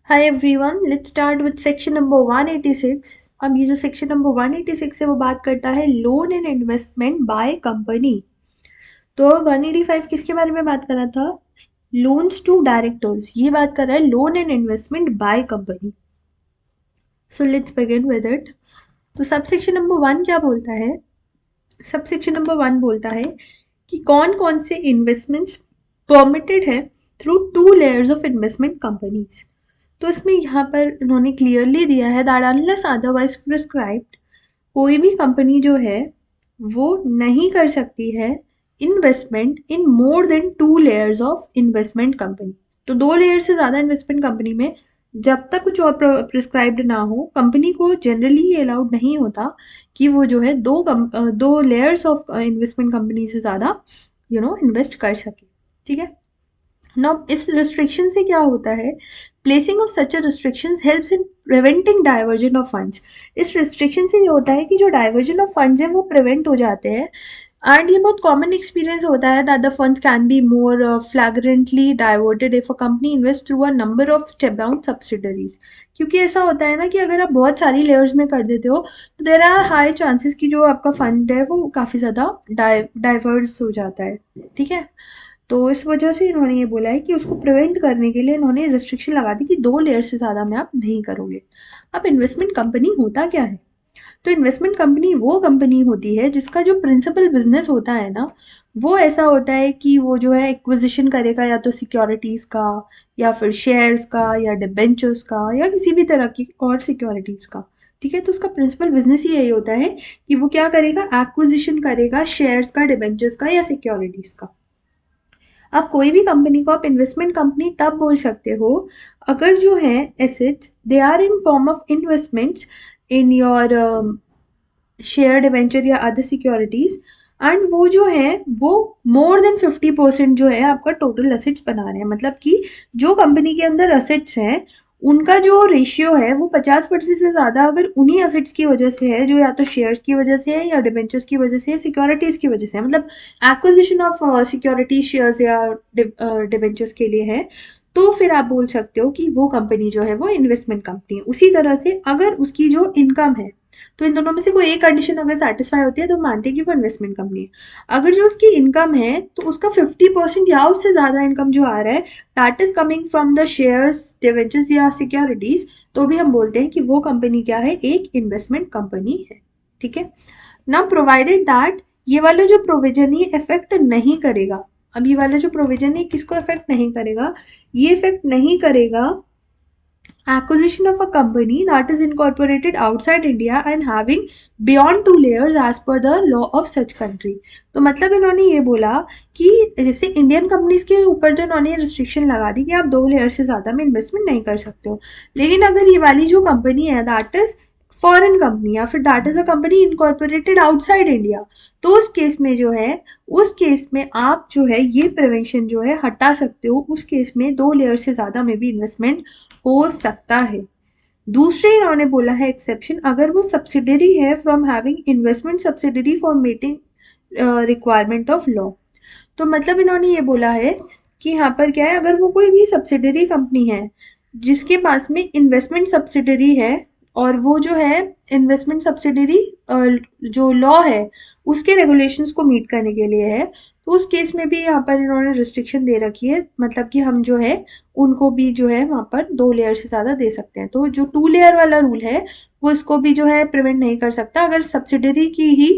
Hi everyone, let's start with section number 186. अब ये जो section number 186 है वो बात करता है loan and investment by company. तो 185 किसके बारे में बात कर रहा था? Loans to directors. ये बात कर रहा है loan and investment by company. So let's begin with it. तो सब सेक्शन नंबर 1 क्या बोलता है? सब सेक्शन नंबर 1 बोलता है कि कौन कौन से इन्वेस्टमेंट्स परमिटेड है through two layers of investment companies. तो इसमें यहाँ पर इन्होंने क्लियरली दिया है दैट अनलेस अदरवाइज प्रिस्क्राइब्ड कोई भी कंपनी जो है वो नहीं कर सकती है investment in more than 2 layers of investment company. तो 2 लेयर से ज़्यादा इन्वेस्टमेंट कंपनी में जब तक कुछ और प्रिस्क्राइब्ड ना हो कंपनी को जनरली ये अलाउड नहीं होता कि वो जो है दो लेयर्स ऑफ इन्वेस्टमेंट कंपनी से ज़्यादा इन्वेस्ट कर सके। ठीक है। नाउ इस रिस्ट्रिक्शन से क्या होता है? Placing of such restrictions helps in preventing diversion of funds. इस रिस्ट्रिक्शन से ये होता है कि जो डाइवर्जन ऑफ फंड्स है वो प्रिवेंट हो जाते हैं। एंड ये बहुत कॉमन एक्सपीरियंस होता है that the funds can be more flagrantly diverted if a company invest through a number of step down subsidiaries. क्योंकि ऐसा होता है ना कि अगर आप बहुत सारी लेयर्स में कर देते हो तो देर आर हाई चांसेस कि जो आपका फंड है वो काफ़ी ज़्यादा डाइवर्स हो जाता है। ठीक है। तो इस वजह से इन्होंने ये बोला है कि उसको प्रिवेंट करने के लिए इन्होंने रिस्ट्रिक्शन लगा दी कि 2 लेयर से ज़्यादा में आप नहीं करोगे। अब इन्वेस्टमेंट कंपनी होता क्या है? तो इन्वेस्टमेंट कंपनी वो कंपनी होती है जिसका जो प्रिंसिपल बिजनेस होता है ना वो ऐसा होता है कि वो जो है एक्विजिशन करेगा या तो सिक्योरिटीज का या फिर शेयर्स का या डिबेंचर्स का या किसी भी तरह की और सिक्योरिटीज का। ठीक है। तो उसका प्रिंसिपल बिजनेस ही यही होता है कि वो क्या करेगा, एक्विजिशन करेगा शेयर्स का, डिबेंचर्स का या सिक्योरिटीज का। आप कोई भी कंपनी को आप इन्वेस्टमेंट कंपनी तब बोल सकते हो अगर जो है assets they are in form of investments in your share debenture या अदर सिक्योरिटीज एंड वो जो है वो मोर देन 50% जो है आपका टोटल असेट्स बना रहे हैं। मतलब कि जो कंपनी के अंदर असेट्स हैं उनका जो रेशियो है वो 50% से ज़्यादा अगर उन्हीं असेट्स की वजह से है जो या तो शेयर्स की वजह से है या डिबेंचर्स की वजह से है, सिक्योरिटीज की वजह से है, मतलब एक्विजिशन ऑफ सिक्योरिटी शेयर्स या डिबेंचर्स के लिए है, तो फिर आप बोल सकते हो कि वो कंपनी जो है वो इन्वेस्टमेंट कंपनी है। उसी तरह से अगर उसकी जो इनकम है तो इन दोनों में से कोई एक कंडीशन अगर सेटिस्फाई होती है तो मानते हैं कि वो इन्वेस्टमेंट कंपनी है। अगर जो उसकी इनकम है तो उसका 50% या उससे ज़्यादा इनकम जो आ रहा है that is coming from the shares, debentures या सिक्योरिटीज, तो भी हम बोलते हैं कि वो कंपनी क्या है, एक इन्वेस्टमेंट कंपनी है। ठीक है। नाउ प्रोवाइडेड दैट ये वाला जो प्रोविजन ये इफेक्ट नहीं करेगा। अब ये वाला जो प्रोविजन है किसको इफेक्ट नहीं करेगा? ये इफेक्ट नहीं करेगा acquisition of a company that is incorporated outside India and having beyond 2 layers as per the law of such country। तो मतलब इन्होंने ये बोला कि जैसे इंडियन कंपनीज के ऊपर तो इन्होंने रिस्ट्रिक्शन लगा दी कि आप 2 लेयर से ज़्यादा में इन्वेस्टमेंट नहीं कर सकते हो, लेकिन अगर ये वाली जो कंपनी है दैट इज फॉरेन कंपनी या फिर that is a company incorporated outside India, तो उस केस में जो है उस केस में आप जो है ये प्रिवेंशन जो है हटा सकते हो। उस केस में 2 लेयर से ज़्यादा में भी इन्वेस्टमेंट हो सकता है। दूसरे इन्होंने बोला है एक्सेप्शन अगर वो सब्सिडरी है from having investment subsidiary for meeting requirement of law. तो मतलब इन्होंने ये बोला है कि यहाँ पर क्या है, अगर वो कोई भी सब्सिडरी कंपनी है जिसके पास में इन्वेस्टमेंट सब्सिडरी है और वो जो है इन्वेस्टमेंट सब्सिडरी जो लॉ है उसके रेगुलेशंस को मीट करने के लिए है, तो उस केस में भी यहाँ पर इन्होंने रिस्ट्रिक्शन दे रखी है, मतलब कि हम जो है उनको भी जो है वहाँ पर 2 लेयर से ज़्यादा दे सकते हैं। तो जो 2 लेयर वाला रूल है वो इसको भी जो है प्रिवेंट नहीं कर सकता। अगर सब्सिडरी की ही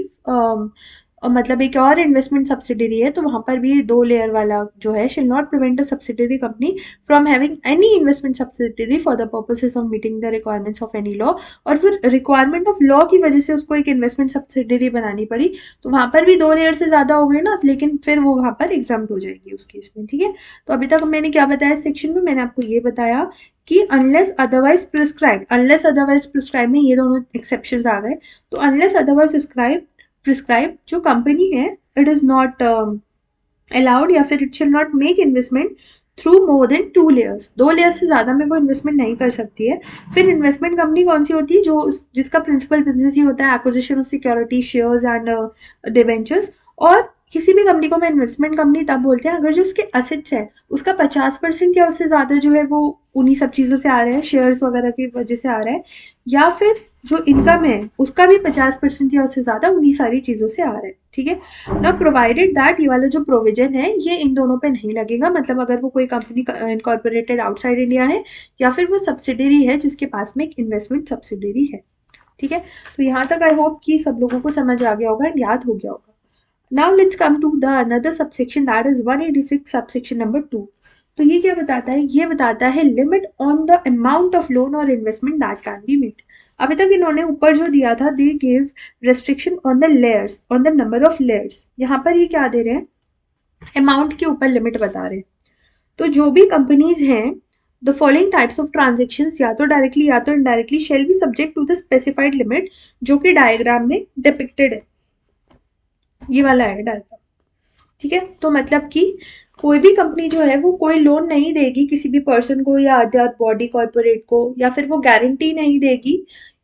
मतलब एक और इन्वेस्टमेंट सब्सिडरी है तो वहाँ पर भी 2 लेयर वाला जो है शिल not prevent a subsidiary company from having any investment subsidiary for the purposes of meeting the requirements of any law. और फिर रिक्वायरमेंट ऑफ लॉ की वजह से उसको एक इन्वेस्टमेंट सब्सिडरी बनानी पड़ी तो वहाँ पर भी 2 लेयर से ज़्यादा हो गए ना, लेकिन फिर वो वहाँ पर एग्जाम्प्ट हो जाएगी उस केस में। ठीक है। तो अभी तक मैंने क्या बताया इस सेक्शन में, मैंने आपको ये बताया कि अनलेस अदरवाइज प्रिस्क्राइब में ये दोनों एक्सेप्शंस आ गए। तो अनलेस अदरवाइज प्रिस्क्राइब जो कंपनी है इट इज नॉट अलाउड या फिर इट शिल not make investment through more than 2 layers. 2 layer से ज्यादा में वो इन्वेस्टमेंट नहीं कर सकती है। फिर इन्वेस्टमेंट कंपनी कौन सी होती है? जो जिसका प्रिंसिपल बिजनेस ही होता है acquisition of security shares and debentures. और किसी भी कंपनी को मैं इन्वेस्टमेंट कंपनी तब बोलते हैं अगर जो उसके असेट्स है उसका 50% या उससे ज़्यादा जो है वो उन्हीं सब चीज़ों से आ रहे हैं, शेयर्स वगैरह की वजह से आ रहा है, या फिर जो इनकम है उसका भी 50% या उससे ज़्यादा उन्हीं सारी चीज़ों से आ रहा है। ठीक है ना, प्रोवाइडेड दैट ये वाला जो प्रोविजन है ये इन दोनों पे नहीं लगेगा। मतलब अगर वो कोई कंपनी इनकॉर्पोरेटेड आउटसाइड इंडिया है या फिर वो सब्सिडरी है जिसके पास में एक इन्वेस्टमेंट सब्सिडरी है। ठीक है, तो यहाँ तक आई होप कि सब लोगों को समझ आ गया होगा एंड याद हो गया होगा। Now let's come to the another subsection, that is 186 subsection number 2। तो ये क्या बताता है? ये बताता है limit on the amount of loan और investment that can be made. अभी तक इन्होंने ऊपर जो दिया था, they give restriction on the layers, on the number of layers. यहाँ पर ये क्या दे रहे हैं? अमाउंट के ऊपर लिमिट बता रहे हैं। तो जो भी कंपनीज हैं, the following types of transaction या तो डायरेक्टली या तो indirectly shall be subject to the specified limit, जो कि डायग्राम में डिपिक्टेड है। ये वाला है डायग्राम। ठीक है, तो मतलब कि कोई भी कंपनी जो है वो कोई लोन नहीं देगी किसी भी पर्सन को या अदर बॉडी कॉर्पोरेट को, या फिर वो गारंटी नहीं देगी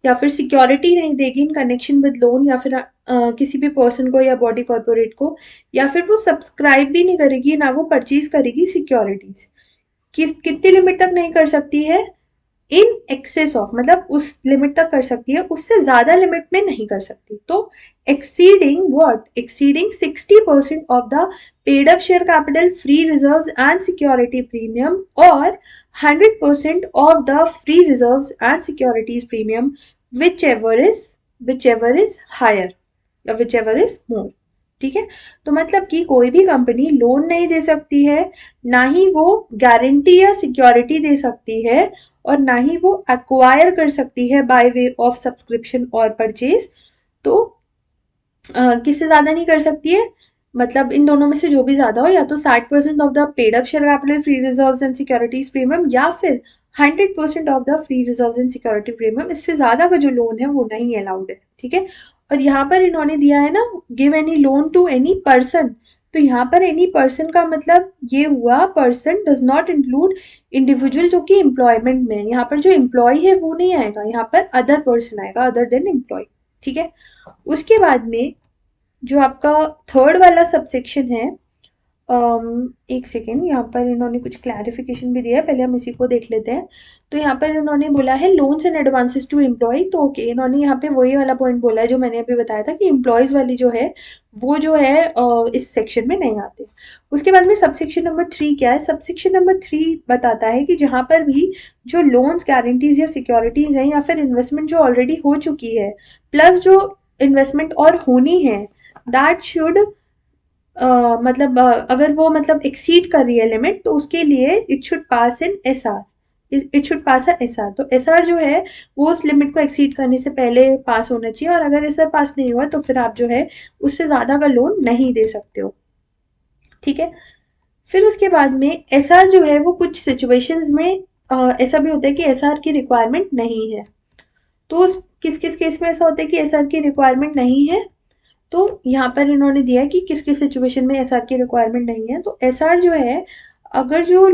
या फिर सिक्योरिटी नहीं देगी इन कनेक्शन विद लोन, या फिर किसी भी पर्सन को या बॉडी कॉर्पोरेट को, या फिर वो सब्सक्राइब भी नहीं करेगी, ना वो परचेज करेगी सिक्योरिटीज। कितनी लिमिट तक नहीं कर सकती है? इन एक्सेस ऑफ, मतलब उस लिमिट तक कर सकती है, उससे ज्यादा लिमिट में नहीं कर सकती। तो exceeding what? Exceeding 60% of the paid up share capital, free reserves and security premium, और 100% of the free reserves and securities premium, whichever is higher या विच एवर इज मोर। ठीक है, तो मतलब कि कोई भी कंपनी लोन नहीं दे सकती है, ना ही वो गारंटी या सिक्योरिटी दे सकती है, और ना ही वो एक्वायर कर सकती है बाय वे ऑफ सब्सक्रिप्शन और परचेज। तो किससे ज्यादा नहीं कर सकती है? मतलब इन दोनों में से जो भी ज्यादा हो, या तो 60% of the paid up share capital, free reserves and securities premium, या फिर 100% of the free reserves and security premium. इससे ज्यादा का जो लोन है वो नहीं अलाउड है। ठीक है, और यहाँ पर इन्होंने दिया है ना, give any loan to any person. तो यहाँ पर एनी पर्सन का मतलब ये हुआ, person does not include individual जो कि एम्प्लॉयमेंट में है। यहाँ पर जो एम्प्लॉय है वो नहीं आएगा, यहाँ पर अदर पर्सन आएगा अदर देन एम्प्लॉय। ठीक है, उसके बाद में जो आपका थर्ड वाला सबसेक्शन है, एक सेकेंड, यहाँ पर इन्होंने कुछ क्लैरिफिकेशन भी दिया है, पहले हम इसी को देख लेते हैं। तो यहाँ पर इन्होंने बोला है loans and advances to employ. तो ओके, इन्होंने यहाँ पे वही वाला पॉइंट बोला है जो मैंने अभी बताया था कि एम्प्लॉयज वाली जो है वो जो है इस सेक्शन में नहीं आते। उसके बाद में सबसेक्शन नंबर 3 क्या है? सबसेक्शन नंबर 3 बताता है कि जहाँ पर भी जो लोन्स, गारंटीज या सिक्योरिटीज हैं, या फिर इन्वेस्टमेंट जो ऑलरेडी हो चुकी है प्लस जो इन्वेस्टमेंट और होनी है, दैट शुड मतलब अगर वो मतलब एक्सीड कर रही है लिमिट, तो उसके लिए it should pass in S R, it should pass a S R. तो एस आर जो है वो उस लिमिट को एक्सीड करने से पहले पास होना चाहिए, और अगर एस आर पास नहीं हुआ तो फिर आप जो है उससे ज्यादा का लोन नहीं दे सकते हो। ठीक है, फिर उसके बाद में एस आर जो है वो कुछ सिचुएशंस में ऐसा भी होता है कि एस आर की रिक्वायरमेंट नहीं है। तो किस किस केस में ऐसा होता है कि एस आर की रिक्वायरमेंट नहीं है? तो यहाँ पर इन्होंने दिया है कि किस किस सिचुएशन में एसआर की रिक्वायरमेंट नहीं है। तो एसआर जो है, अगर जो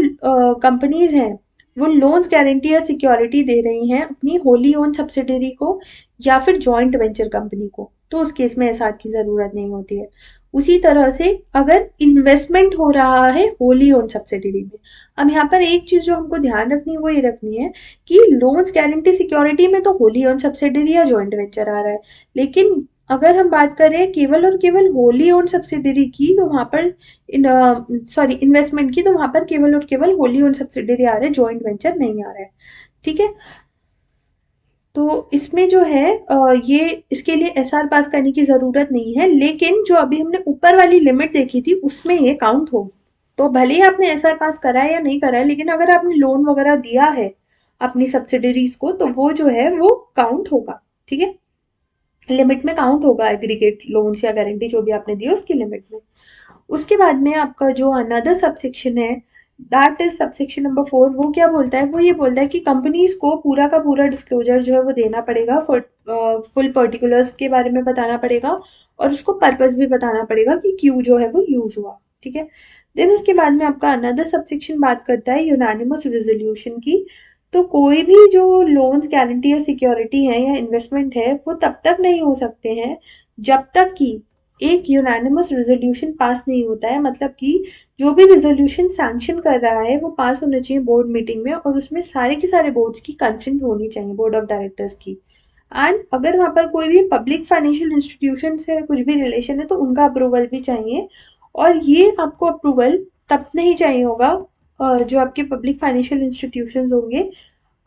कंपनीज हैं वो लोन्स, गारंटी या सिक्योरिटी दे रही हैं अपनी होली ओन सब्सिडरी को या फिर जॉइंट वेंचर कंपनी को, तो उस केस में एसआर की जरूरत नहीं होती है। उसी तरह से अगर इन्वेस्टमेंट हो रहा है होली ओन सब्सिडरी में, अब यहाँ पर एक चीज जो हमको ध्यान रखनी है वो ये रखनी है कि लोन्स, गारंटी, सिक्योरिटी में तो होली ओन सब्सिडरी या जॉइंट वेंचर आ रहा है, लेकिन अगर हम बात करें केवल और केवल होली ओन सब्सिडरी की, तो वहां पर सॉरी इन्वेस्टमेंट की, तो वहां पर केवल और केवल होली ओन सब्सिडरी आ रहा है, जॉइंट वेंचर नहीं आ रहा है। ठीक है, तो इसमें जो है ये इसके लिए एसआर पास करने की जरूरत नहीं है, लेकिन जो अभी हमने ऊपर वाली लिमिट देखी थी उसमें ये काउंट होगी। तो भले ही आपने एसआर पास करा है या नहीं करा है, लेकिन अगर आपने लोन वगैरह दिया है अपनी सब्सिडरीज को, तो वो जो है वो काउंट होगा। ठीक है, लिमिट में काउंट होगा, एग्रीगेट लोन्स या गारंटी जो भी आपने दी उसकी लिमिट में। उसके बाद में आपका जो अनदर सबसेक्शन है, दैट इज सबसेक्शन नंबर 4। वो क्या बोलता है? वो ये बोलता है कि कंपनीज को पूरा का पूरा डिस्क्लोजर जो है वो देना पड़ेगा, फुल पर्टिकुलर्स के बारे में बताना पड़ेगा, और उसको पर्पस भी बताना पड़ेगा कि क्यों जो है वो यूज हुआ। ठीक है, देन उसके बाद में आपका अनदर सबसेक्शन बात करता है यूनानिमस रेजोल्यूशन की। तो कोई भी जो लोन्स, गारंटी या सिक्योरिटी है या इन्वेस्टमेंट है वो तब तक नहीं हो सकते हैं जब तक कि एक यूनानिमस रेजोल्यूशन पास नहीं होता है, मतलब कि जो भी रेजोल्यूशन सैंक्शन कर रहा है वो पास होना चाहिए बोर्ड मीटिंग में, और उसमें सारे के सारे बोर्ड्स की कंसेंट होनी चाहिए, बोर्ड ऑफ डायरेक्टर्स की। एंड अगर वहाँ पर कोई भी पब्लिक फाइनेंशियल इंस्टीट्यूशन से कुछ भी रिलेशन है तो उनका अप्रूवल भी चाहिए। और ये आपको अप्रूवल तब नहीं चाहिए होगा जो आपके पब्लिक फाइनेंशियल इंस्टीट्यूशंस होंगे,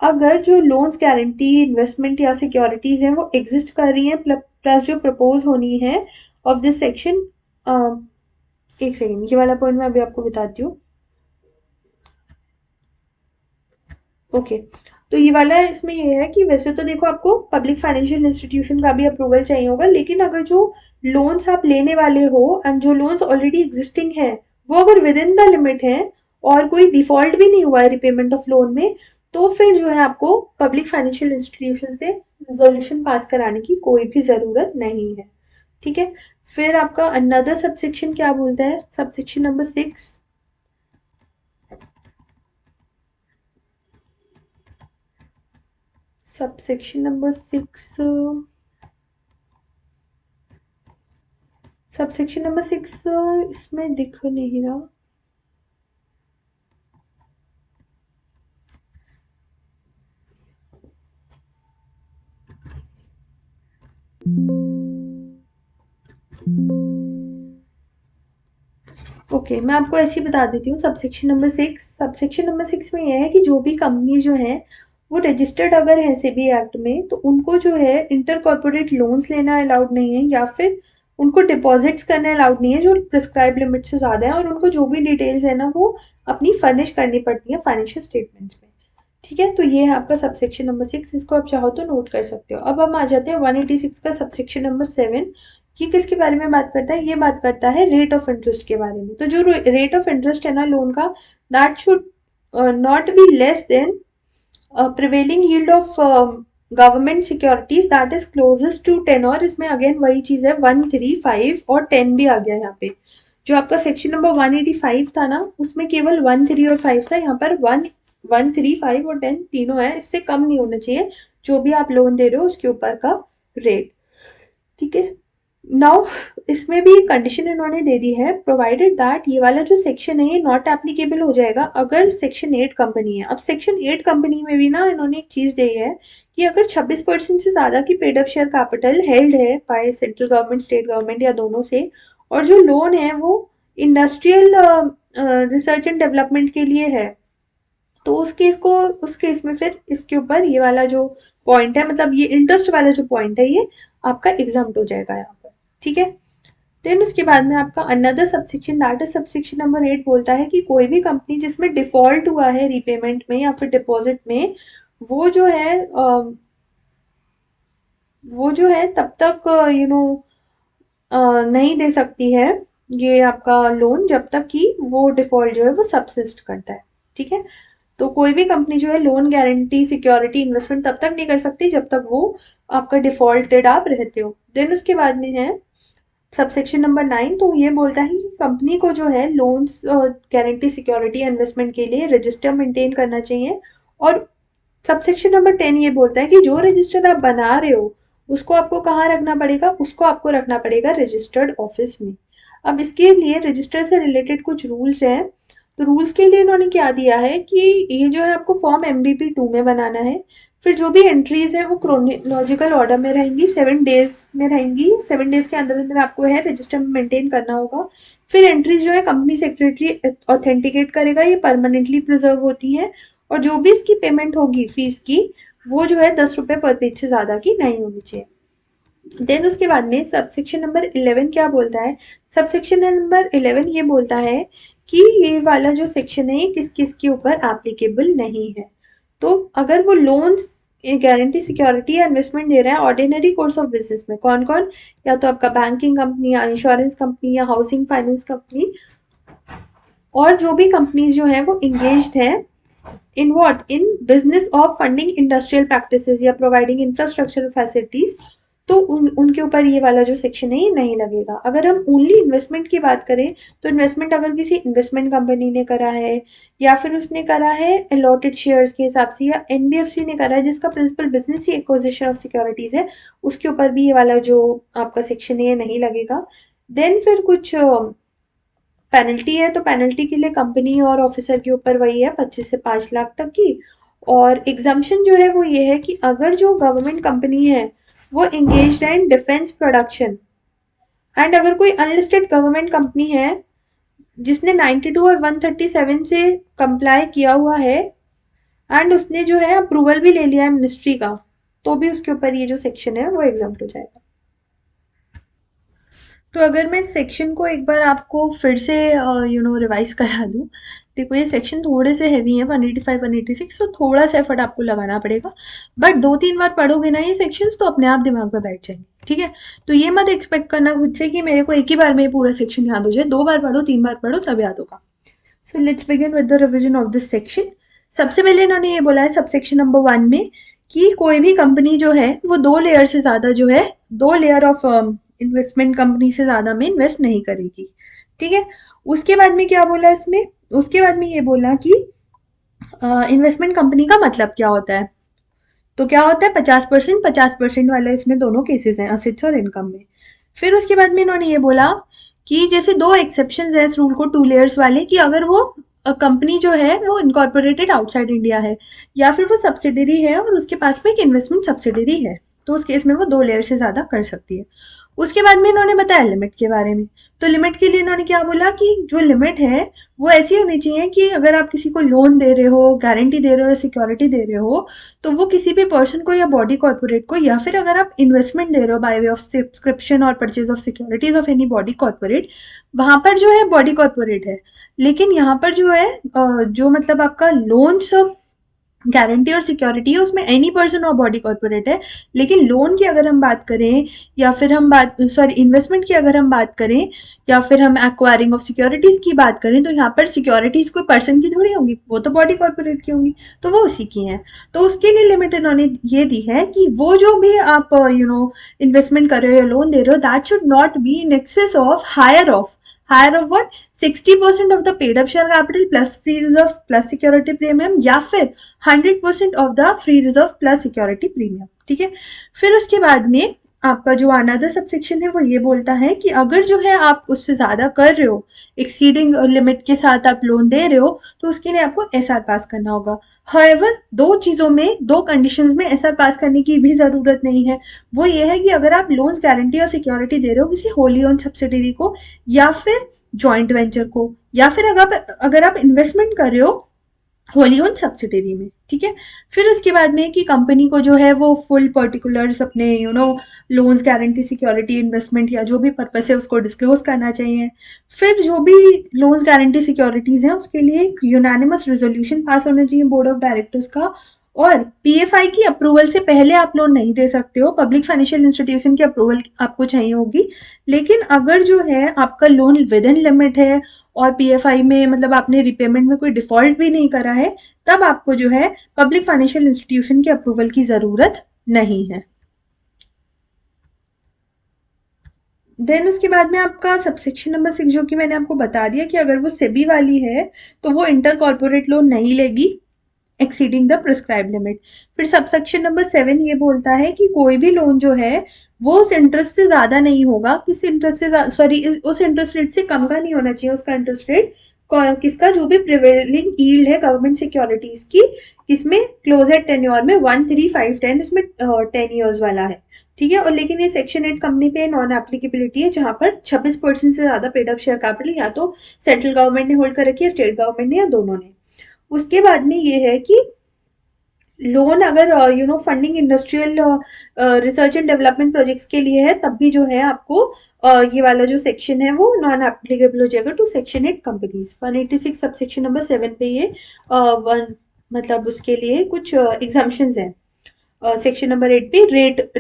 अगर जो लोन्स गारंटी इन्वेस्टमेंट या सिक्योरिटीज हैं वो एग्जिस्ट कर रही हैं, प्लस जो प्रपोज होनी है ऑफ दिस सेक्शन। एक सेकेंड, ये वाला पॉइंट मैं अभी आपको बताती हूँ। ओके, तो ये वाला इसमें ये है कि वैसे तो देखो आपको पब्लिक फाइनेंशियल इंस्टीट्यूशन का भी अप्रूवल चाहिए होगा, लेकिन अगर जो लोन्स आप लेने वाले हो एंड जो लोन्स ऑलरेडी एग्जिस्टिंग है वो अगर विद इन द लिमिट है और कोई डिफॉल्ट भी नहीं हुआ है रिपेमेंट ऑफ लोन में, तो फिर जो है आपको पब्लिक फाइनेंशियल इंस्टीट्यूशन से रेजोल्यूशन पास कराने की कोई भी जरूरत नहीं है। ठीक है, फिर आपका अनदर सबसेक्शन क्या बोलता है, subsection number 6। Subsection number 6, subsection number 6 इसमें दिख नहीं रहा। ओके, मैं आपको ऐसे ही बता देती हूँ। सबसेक्शन नंबर 6 में यह है कि जो भी कंपनी जो है वो रजिस्टर्ड अगर है सेबी एक्ट में, तो उनको जो है इंटर कॉर्पोरेट लोन्स लेना अलाउड नहीं है, या फिर उनको डिपॉजिट्स करना अलाउड नहीं है जो प्रिस्क्राइब लिमिट से ज्यादा है, और उनको जो भी डिटेल्स है ना वो अपनी फर्निश करनी पड़ती है फाइनेंशियल स्टेटमेंट्स में। ठीक है, तो ये है आपका सबसेक्शन नंबर 6, इसको आप चाहो तो नोट कर सकते हो। अब हम आ जाते हैं 186 का सबसेक्शन नंबर 7। ये किसके बारे में बात करता है, ये बात करता है रेट ऑफ इंटरेस्ट के बारे में। तो जो रेट ऑफ इंटरेस्ट है ना लोन का, that should not be less than prevailing yield of government securities that is closest to 10। और इसमें अगेन वही चीज है, 1, 3, 5 और 10 भी आ गया यहाँ पे। जो आपका सेक्शन नंबर 185 था ना उसमें केवल 1, 3 और 5 था, यहाँ पर 1, 1, 3, 5 और 10 तीनों है, इससे कम नहीं होना चाहिए जो भी आप लोन दे रहे हो उसके ऊपर का रेट। ठीक है, नाउ इसमें भी कंडीशन इन्होंने दे दी है, प्रोवाइडेड दैट ये वाला जो सेक्शन है ये नॉट एप्लीकेबल हो जाएगा अगर सेक्शन 8 कंपनी है। अब सेक्शन 8 कंपनी में भी ना इन्होंने एक चीज दी है कि अगर 26% से ज्यादा की paid up share capital held है by central government, state government या दोनों से, और जो लोन है वो इंडस्ट्रियल रिसर्च एंड डेवलपमेंट के लिए है, तो उस केस में फिर इसके ऊपर ये वाला जो पॉइंट है, मतलब ये इंटरेस्ट वाला जो पॉइंट है ये आपका एग्जाम्प्ट हो जाएगा यहाँ पर। ठीक है, देन उसके बाद में आपका another subsection, that is subsection number 8, बोलता है कि कोई भी कंपनी जिसमें डिफॉल्ट हुआ है रीपेमेंट में या फिर डिपॉजिट में, वो जो है वो जो है तब तक नहीं दे सकती है ये आपका लोन, जब तक कि वो डिफॉल्ट जो है वो सबसिस्ट करता है। ठीक है, तो कोई भी कंपनी जो है लोन गारंटी सिक्योरिटी इन्वेस्टमेंट तब तक नहीं कर सकती जब तक वो आपका डिफॉल्टेड आप रहते हो। देन उसके बाद में है सबसेक्शन नंबर 9, तो ये बोलता है कि कंपनी को जो है लोन्स गारंटी सिक्योरिटी इन्वेस्टमेंट के लिए रजिस्टर मेंटेन करना चाहिए। और सबसेक्शन नंबर 10 ये बोलता है कि जो रजिस्टर आप बना रहे हो उसको आपको कहाँ रखना पड़ेगा, उसको आपको रखना पड़ेगा रजिस्टर्ड ऑफिस में। अब इसके लिए रजिस्टर से रिलेटेड कुछ रूल्स हैं। तो रूल्स के लिए इन्होंने क्या दिया है कि ये जो है आपको फॉर्म MBP 2 में बनाना है। फिर जो भी एंट्रीज है वो क्रोनोलॉजिकल ऑर्डर में रहेंगी, 7 डेज में रहेंगी, 7 डेज के अंदर अंदर आपको है रजिस्टर में मेंटेन करना होगा। फिर एंट्रीज जो है कंपनी सेक्रेटरी ऑथेंटिकेट करेगा, ये परमानेंटली प्रिजर्व होती है। और जो भी इसकी पेमेंट होगी फीस की, वो जो है 10 रुपए पर पेज से ज्यादा की नहीं होनी चाहिए। देन उसके बाद में सबसेक्शन नंबर 11 क्या बोलता है, सबसेक्शन नंबर 11 ये बोलता है कि ये वाला जो सेक्शन है किस किस के ऊपर एप्लीकेबल नहीं है। तो अगर वो लोन्स गारंटी सिक्योरिटी या इन्वेस्टमेंट दे रहा है ऑर्डिनरी कोर्स ऑफ बिजनेस में, कौन कौन, या तो आपका बैंकिंग कंपनी या इंश्योरेंस कंपनी या हाउसिंग फाइनेंस कंपनी, और जो भी कंपनीज जो है वो इंगेज्ड है in what, in business of funding industrial practices या providing infrastructure facilities, तो उनके ऊपर ये वाला जो सेक्शन है ये नहीं लगेगा। अगर हम ओनली इन्वेस्टमेंट की बात करें, तो इन्वेस्टमेंट अगर किसी इन्वेस्टमेंट कंपनी ने करा है या फिर उसने करा है अलॉटेड शेयर्स के हिसाब से, या NBFC ने करा है जिसका प्रिंसिपल बिजनेस ही एक्विजिशन ऑफ सिक्योरिटीज है, उसके ऊपर भी ये वाला जो आपका सेक्शन है ये नहीं लगेगा। देन फिर कुछ पेनल्टी है, तो पेनल्टी के लिए कंपनी और ऑफिसर के ऊपर वही है 25 से 5 लाख तक की। और एग्जाम्पशन जो है वो ये है कि अगर जो गवर्नमेंट कंपनी है वो एंगेज्ड है इन डिफेंस प्रोडक्शन, एंड अगर कोई अनलिस्टेड गवर्नमेंट कंपनी है जिसने 92 और 137 से कंप्लाई किया हुआ है एंड उसने जो है अप्रूवल भी ले लिया है मिनिस्ट्री का, तो भी उसके ऊपर ये जो सेक्शन है वो एग्जाम्प्ट हो जाएगा। तो अगर मैं सेक्शन को एक बार आपको फिर से रिवाइज करा दूँ, देखो ये सेक्शन थोड़े से हैवी है 185 186, तो थोड़ा सा एफर्ट आपको लगाना पड़ेगा, बट 2-3 बार पढ़ोगे ना ये सेक्शंस तो अपने आप दिमाग में बैठ जाएंगे, ठीक है। तो ये मत एक्सपेक्ट करना खुद से कि मेरे को एक ही बार में ये पूरा सेक्शन याद हो जाए, 2 बार पढ़ो 3 बार पढ़ो तब याद होगा। सो let's begin with the revision of this section. सबसे पहले इन्होंने ये बोला है सब सेक्शन नंबर 1 में कि कोई भी कंपनी जो है वो 2 लेयर से ज्यादा जो है 2 लेयर ऑफ इन्वेस्टमेंट कंपनी से ज्यादा में इन्वेस्ट नहीं करेगी, ठीक है। उसके बाद में क्या बोला इसमें, उसके बाद में ये बोला कि इन्वेस्टमेंट कंपनी का मतलब क्या होता है। तो क्या होता है 50% वाले इसमें दोनों केसेस हैं, असेट्स और इनकम में। फिर उसके बाद में इन्होंने ये बोला कि जैसे 2 एक्सेप्शन है इस रूल को 2 लेयर्स वाले, कि अगर वो कंपनी जो है वो इनकॉर्पोरेटेड आउटसाइड इंडिया है या फिर वो सब्सिडरी है और उसके पास में एक इन्वेस्टमेंट सब्सिडरी है, तो उस केस में वो 2 लेयर से ज्यादा कर सकती है। उसके बाद में इन्होंने बताया लिमिट के बारे में। तो लिमिट के लिए इन्होंने क्या बोला कि जो लिमिट है वो ऐसी होनी चाहिए कि अगर आप किसी को लोन दे रहे हो, गारंटी दे रहे हो या सिक्योरिटी दे रहे हो, तो वो किसी भी पर्सन को या बॉडी कॉर्पोरेट को, या फिर अगर आप इन्वेस्टमेंट दे रहे हो बाय वे ऑफ सब्सक्रिप्शन और purchase of securities of any body corporate, वहां पर जो है बॉडी कॉर्पोरेट है। लेकिन यहाँ पर जो है जो मतलब आपका लोन्स गारंटी और सिक्योरिटी है उसमें एनी पर्सन और बॉडी कॉर्पोरेट है। लेकिन लोन की अगर हम बात करें या फिर हम बात सॉरी इन्वेस्टमेंट की अगर हम बात करें या फिर हम एक्वायरिंग ऑफ सिक्योरिटीज की बात करें, तो यहाँ पर सिक्योरिटीज कोई पर्सन की थोड़ी होंगी, वो तो बॉडी कॉर्पोरेट की होंगी, तो वो उसी की हैं। तो उसके लिए लिमिट इन्होंने ये दी है कि वो जो भी आप इन्वेस्टमेंट कर रहे हो या लोन दे रहे हो, that should not be in excess of higher of what 60% of the paid up share capital plus free reserve plus security premium, या फिर 100% of the free reserve plus security premium, ठीक है। फिर उसके बाद में आपका जो अनदर सबसेक्शन है वो ये बोलता है कि अगर जो है आप उससे ज्यादा कर रहे हो, एक्सीडिंग लिमिट के साथ आप लोन दे रहे हो, तो उसके लिए आपको एसआर पास करना होगा। हाउएवर दो चीजों में, दो कंडीशंस में एसआर पास करने की भी जरूरत नहीं है। वो ये है कि अगर आप लोन्स गारंटी और सिक्योरिटी दे रहे हो किसी होली ओन सब्सिडरी को या फिर जॉइंट वेंचर को, या फिर अगर आप इन्वेस्टमेंट कर रहे हो होली ओन सब्सिडरी में, ठीक है। फिर उसके बाद में कि कंपनी को जो है वो फुल पर्टिकुलर्स अपने लोन्स गारंटी सिक्योरिटी इन्वेस्टमेंट या जो भी पर्पस है उसको डिस्क्लोज करना चाहिए। फिर जो भी लोन्स गारंटी सिक्योरिटीज हैं उसके लिए एक यूनानिमस रेजोल्यूशन पास होना चाहिए बोर्ड ऑफ डायरेक्टर्स का। और पीएफआई की अप्रूवल से पहले आप लोन नहीं दे सकते हो, पब्लिक फाइनेंशियल इंस्टीट्यूशन की अप्रूवल आपको चाहिए होगी। लेकिन अगर जो है आपका लोन विद इन लिमिट है और पीएफआई में मतलब आपने रिपेमेंट में कोई डिफॉल्ट भी नहीं करा है, तब आपको जो है पब्लिक फाइनेंशियल इंस्टीट्यूशन के अप्रूवल की जरूरत नहीं है। देन उसके बाद में आपका सबसेक्शन नंबर 6 जो कि मैंने आपको बता दिया कि अगर वो सेबी वाली है तो वो इंटर कॉर्पोरेट लोन नहीं लेगी एक्सीडिंग द प्रिस्क्राइब लिमिट। फिर सबसेक्शन नंबर 7 ये बोलता है कि कोई भी लोन जो है वो उस इंटरेस्ट से ज्यादा नहीं होगा, किस इंटरेस्ट से सॉरी उस इंटरेस्ट रेट से कम का नहीं होना चाहिए उसका इंटरेस्ट रेट, किसका जो भी प्रिवेलिंग यील्ड है गवर्नमेंट सिक्योरिटीज की, इसमें क्लोज एट टेन्योर में 13510, इसमें 10 ईयर्स वाला है, ठीक है। और लेकिन ये सेक्शन 8 कंपनी पे नॉन एप्लीकेबिलिटी है जहां पर 26% से ज्यादा पेड अप शेयर कैपिटल या तो सेंट्रल गवर्नमेंट ने होल्ड कर रखी है, स्टेट गवर्नमेंट ने, या दोनों ने। उसके बाद में ये है कि लोन अगर funding industrial research and development projects के लिए है तब भी जो है आपको ये वाला जो सेक्शन है वो नॉन एप्लीकेबल हो जाएगा to section 8 companies. 186 sub section number 7 पे ये वन मतलब उसके लिए कुछ एग्जाम्पशंस हैं सेक्शन नंबर 8 पे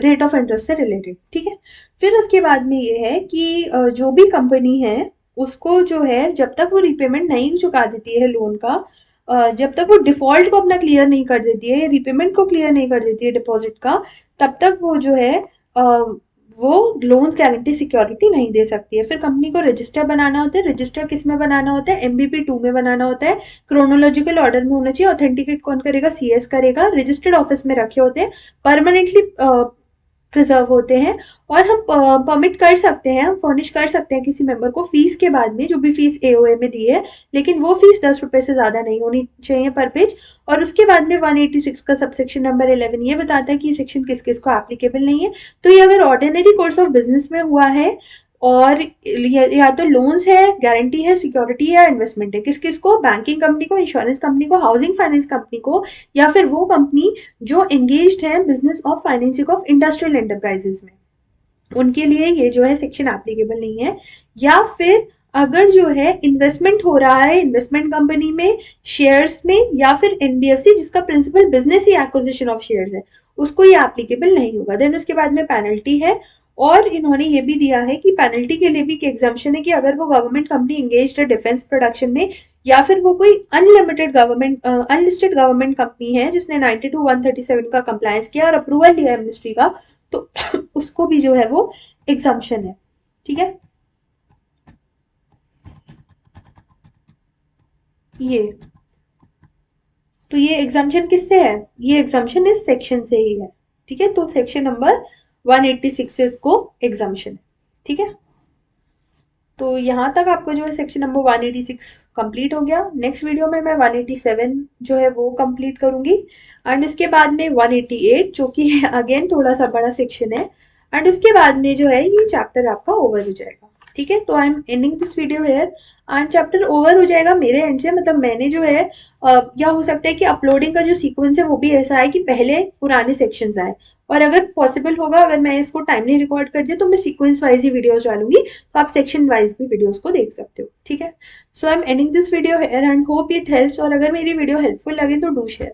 रेट ऑफ इंटरेस्ट से रिलेटेड, ठीक है। फिर उसके बाद में ये है कि जो भी कंपनी है उसको जो है जब तक वो रिपेमेंट नहीं चुका देती है लोन का, जब तक वो डिफॉल्ट को अपना क्लियर नहीं कर देती है या रिपेमेंट को क्लियर नहीं कर देती है डिपॉजिट का, तब तक वो जो है वो लोन्स गारंटी सिक्योरिटी नहीं दे सकती है। फिर कंपनी को रजिस्टर बनाना होता है। रजिस्टर किस में बनाना होता है, MBP 2 में बनाना होता है। क्रोनोलॉजिकल ऑर्डर में होना चाहिए। ऑथेंटिकेट कौन करेगा, CS करेगा। रजिस्टर्ड ऑफिस में रखे होते हैं, परमानेंटली प्रिजर्व होते हैं और हम परमिट कर सकते हैं, हम फर्निश कर सकते हैं किसी मेंबर को फीस के बाद में, जो भी फीस एओए में दी है, लेकिन वो फीस 10 रुपए से ज्यादा नहीं होनी चाहिए पर पेज। और उसके बाद में 186 का सबसेक्शन नंबर 11 ये बताता है कि सेक्शन किस किस को एप्लीकेबल नहीं है। तो ये अगर ऑर्डिनरी कोर्स ऑफ बिजनेस में हुआ है और या तो लोन्स है, गारंटी है, सिक्योरिटी है या इन्वेस्टमेंट है, किस किस को, बैंकिंग कंपनी को, इंश्योरेंस कंपनी को, हाउसिंग फाइनेंस कंपनी को, या फिर वो कंपनी जो एंगेज्ड है business of financing of industrial enterprises में, उनके लिए ये जो है सेक्शन एप्लीकेबल नहीं है। या फिर अगर जो है इन्वेस्टमेंट हो रहा है इन्वेस्टमेंट कंपनी में, शेयर्स में, या फिर एनबीएफसी जिसका प्रिंसिपल बिजनेस ही एक्विजिशन ऑफ शेयर्स है, उसको ये एप्लीकेबल नहीं होगा। देन उसके बाद में पेनल्टी है, और इन्होंने ये भी दिया है कि पेनल्टी के लिए भी एग्जाम्पशन है कि अगर वो गवर्नमेंट कंपनी एंगेज है डिफेंस प्रोडक्शन में, या फिर वो कोई unlimited government unlisted government company है जिसने 92(137) का कंप्लायंस किया और अप्रूवल लिया मिनिस्ट्री का, तो उसको भी जो है वो एग्जाम्पशन है। ठीक है, ये तो ये एग्जाम्पशन किससे है, ये एग्जाम्पशन इस सेक्शन से ही है। ठीक है, तो सेक्शन नंबर 186 इसको एग्जाम्पशन है। ठीक है, तो यहाँ तक आपका जो है सेक्शन नंबर 186 कंप्लीट हो गया। नेक्स्ट वीडियो में मैं 187 जो है वो कंप्लीट करूंगी, एंड उसके बाद में 188 जो कि अगेन थोड़ा सा बड़ा सेक्शन है, एंड उसके बाद में जो है ये चैप्टर आपका ओवर हो जाएगा। ठीक है, तो आई am ending this video hair, and chapter over हो जाएगा मेरे एंड से। मतलब मैंने जो है या हो सकता है कि अपलोडिंग का जो सीक्वेंस है वो भी ऐसा है कि पहले पुराने सेक्शंस आए, और अगर पॉसिबल होगा, अगर मैं इसको टाइमली रिकॉर्ड कर दिया तो मैं सीक्वेंस वाइज ही वीडियोस डालूंगी, तो आप सेक्शन वाइज भी वीडियोस को देख सकते हो। ठीक है, so I am ending this video here and hope it helps, और अगर मेरी वीडियो हेल्पफुल लगे तो डू शेयर।